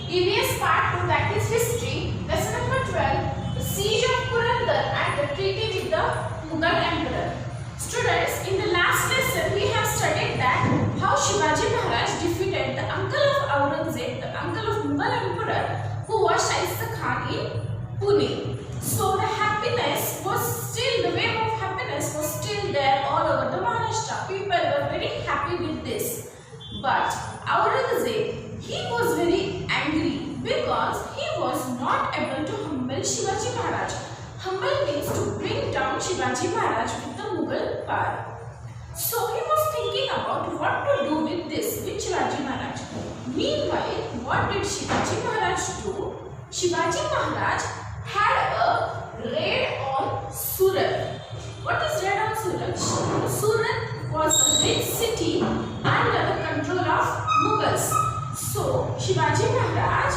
EVS Part 2, that is History, Lesson number 12, the Siege of Purandar and the Treaty with the Mughal Emperor. Students, in the last lesson we have studied that how Shivaji Maharaj defeated the uncle of Aurangzeb, the uncle of Mughal Emperor, who was Seige Khan in Pune. So the happiness was still, the wave of happiness was still there all over the Maharashtra. People were very happy with this. But Aurangzeb, he was very angry because he was not able to humble Shivaji Maharaj. Humble means to bring down Shivaji Maharaj with the Mughal power. So he was thinking about what to do with this, with Shivaji Maharaj. Meanwhile, what did Shivaji Maharaj do? Shivaji Maharaj had a raid on Surat. What is raid on Surat? Surat was a rich city under the control of Mughals. So Shivaji Maharaj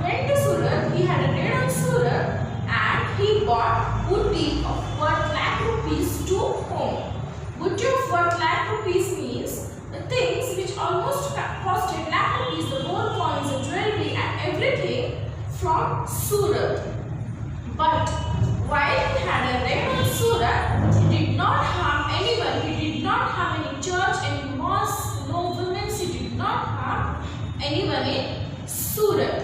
went to Surat. He had a raid on Surat and he bought booty of worth lakh rupees to home. Booty of worth lakh rupees means the things which almost costed lakh rupees, the gold coins, the jewelry and everything from Surat. But while he had a raid on Surat, he did not harm anyone. He did not harm any church, any mosque, no women. He did not harm anyone in Surat.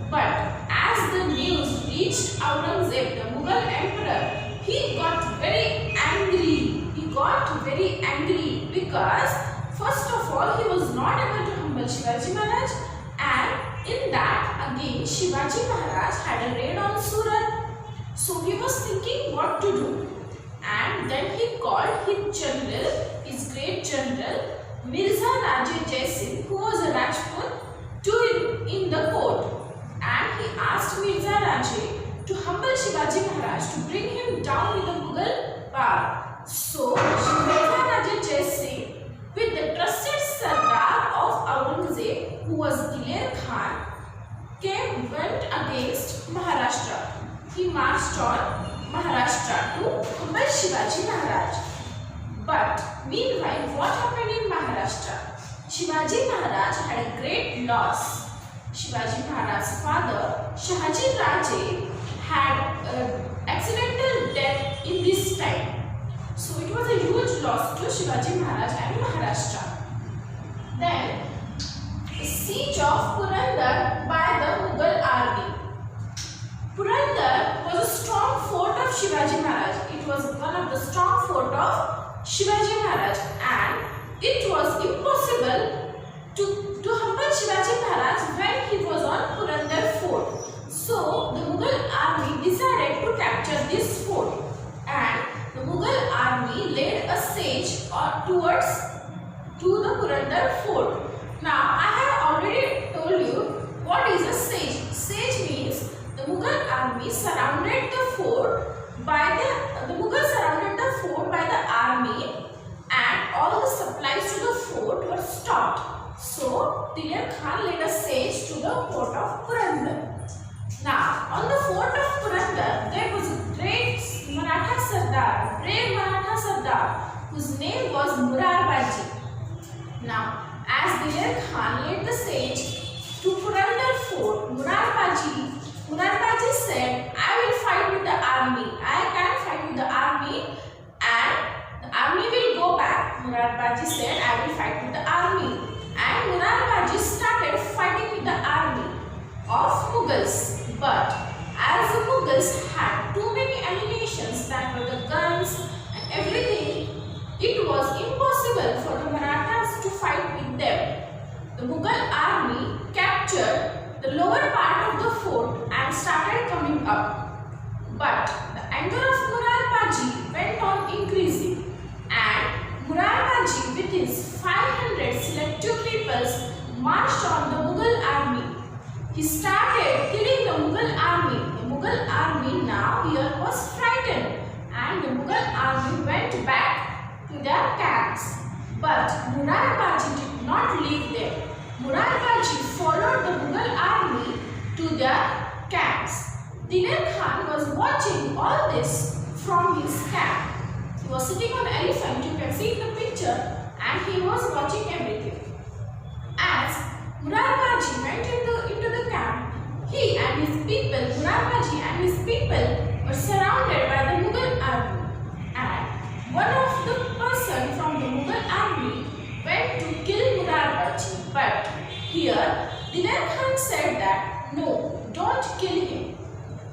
But as the news reached Aurangzeb, the Mughal emperor, he got very angry. He got very angry because first of all he was not able to humble Shivaji Maharaj, and in that again Shivaji Maharaj had a raid on Surat. So he was thinking what to do, and then he called his general, his great general Mirza Raje Jai Singh, who was a Rajput, in the court, and he asked Mirza Raje to humble Shivaji Maharaj, to bring him down with the Mughal power. So Mirza Raje Jai Singh, with the trusted Sardar of Aurangzeb, who was Diler Khan, went against Maharashtra. He marched on Maharashtra to humble Shivaji Maharaj. But meanwhile, what happened in Maharashtra? Shivaji Maharaj had a great loss. Shivaji Maharaj's father, Shahaji Raje, had accidental death in this time. So it was a huge loss to Shivaji Maharaj and Maharashtra. Then, the siege of Purandar by the Mughal army. Purandar was a strong fort of Shivaji Maharaj. It was one of the strong fort of Shivaji Maharaj, and it was impossible to humble Shivaji Maharaj when he was on Purandar fort. So the Mughal army decided to capture this fort, and the Mughal army laid a siege to the Purandar fort. Now I have already told you what is a siege. Siege means the Mughal army surrounded the fort by the army, and all the supplies to the fort were stopped. So Diler Khan laid a siege to the fort of Purandar. Now on the fort of Purandar there was a great Maratha Sardar, brave Maratha Sardar, whose name was Murarbaji. Now as Diler Khan laid the siege to Purandar fort, Murarbaji said, I will fight with the army. I can fight with the army and the army will go back. Murarbaji said, I will fight with the army. And Murarbaji started fighting with the army of Mughals. But as the Mughals had too many ammunitions, that were the guns and everything, it was impossible for the Marathas to fight with them. The Mughal army captured the lower part of the fort and started coming up. But the anger of Murarbaji went on increasing, and Murarbaji with his 500 selective peoples marched on the Mughal army. He started killing the Mughal army. The Mughal army now here was frightened, and the Mughal army went back to their camps. But Murarbaji did not leave them. Murarbaji followed the Mughal army to their camps. Diler Khan was watching all this from his camp. He was sitting on an elephant, you can see in the picture, and he was watching everything. As Murarbaji went into the people were surrounded by the Mughal army, and one of the person from the Mughal army went to kill Murad. But here Diler Khan said that no, don't kill him.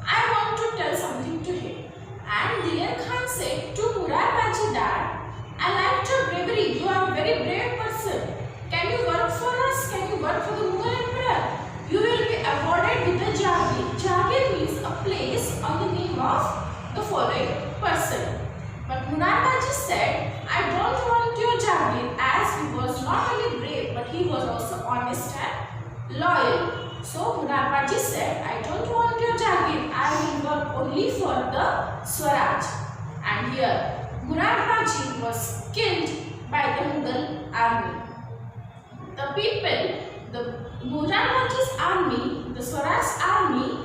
I want to tell something to him. And Diler Khan said to Murad that I liked your bravery. You are a very brave person. Can you work for us? Can you work for the Mughal emperor? You will be awarded with the Jagir. Jagir means a place on the name of the following person. But Murad said, I don't want your Jagir, as he was not only brave but he was also honest and loyal. So Murad said, I don't want your Jagir, I will work only for the Swaraj. And here Murad was killed by the Mughal army. The people, the Murad army, the Swaraj army,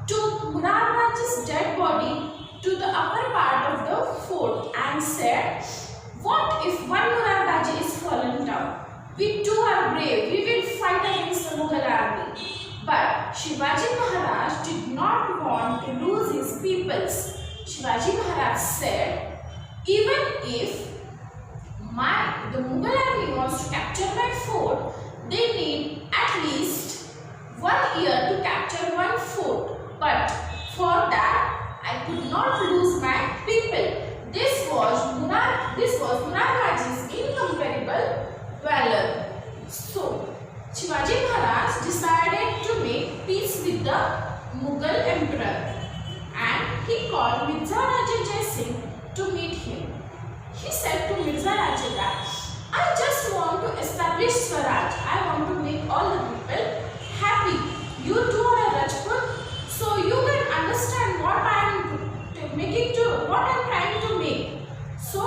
took Murad dead body to the upper part of the fort and said, what if one Murad is fallen down? We too are brave, we will fight against the Mughal army. But Shivaji Maharaj did not want to lose his peoples. Shivaji Maharaj said, even if the Mughal army wants to capture my fort, they need at least 1 year to capture one fort. But for that, I could not lose my people. This was Murad incomparable valor. So, Shivaji Maharaj decided to make peace with the Mughal emperor, and he called Mirza Raja Jai Singh to meet him. He said to Mirza Raja that I just want to establish Swaraj. I want to make all the people happy. You too are a Rajput, so you can understand what I am trying to make. So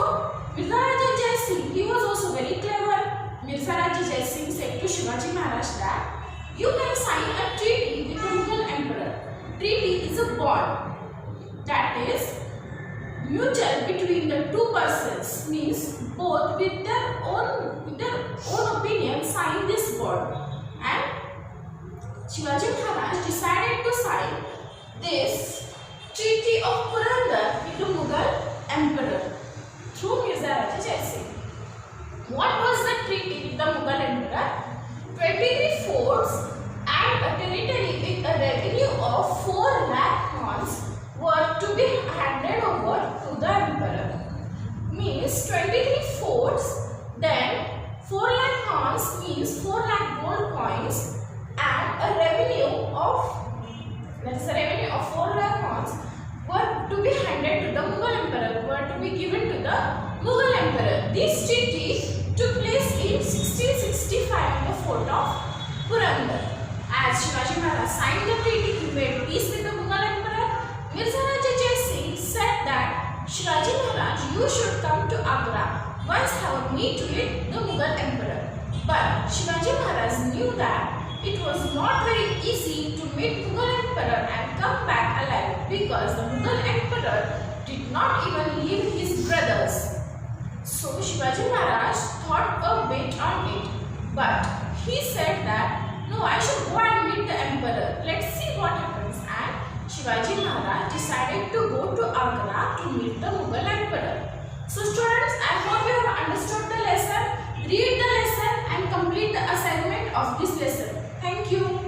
Mirza Raja Jai Singh, he was also very clever. Mirza Raja Jai Singh said to Shivaji Maharaj that you can sign a treaty with the Mughal emperor. Treaty is a bond that is mutual between the two persons, means both with their own opinion sign this bond. And Shivaji Maharaj decided to sign this treaty of Purandar with the Mughal emperor through Mirza Raja Jai Singh. What was the treaty with the Mughal emperor? 23 forts and a territory with a revenue of 4 lakh crowns were to be handed over to the emperor. Means 23 forts, then 4 lakh crowns means 4 lakh gold coins, and a revenue of 4 lakh crowns were to be handed to the Mughal emperor, were to be given to the Mughal emperor. This treaty took place in 1665 in the fort of Purandar. As Shivaji Maharaj signed the treaty, he made peace with the Mughal emperor. Mirza Raja Jai Singh said that Shivaji Maharaj, you should come to Agra once have a meet with the Mughal emperor. But Shivaji Maharaj knew that it was not very easy to meet Mughal emperor and come back alive, because the Mughal emperor did not even leave his brothers. So Shivaji Maharaj thought a bit on it, but he said that no, I should go and meet the emperor. Let's see what happens. And Shivaji Maharaj decided to go to Agra to meet the Mughal emperor. So students, I hope you have understood the lesson. Read the lesson and complete the assignment of this lesson. Thank you.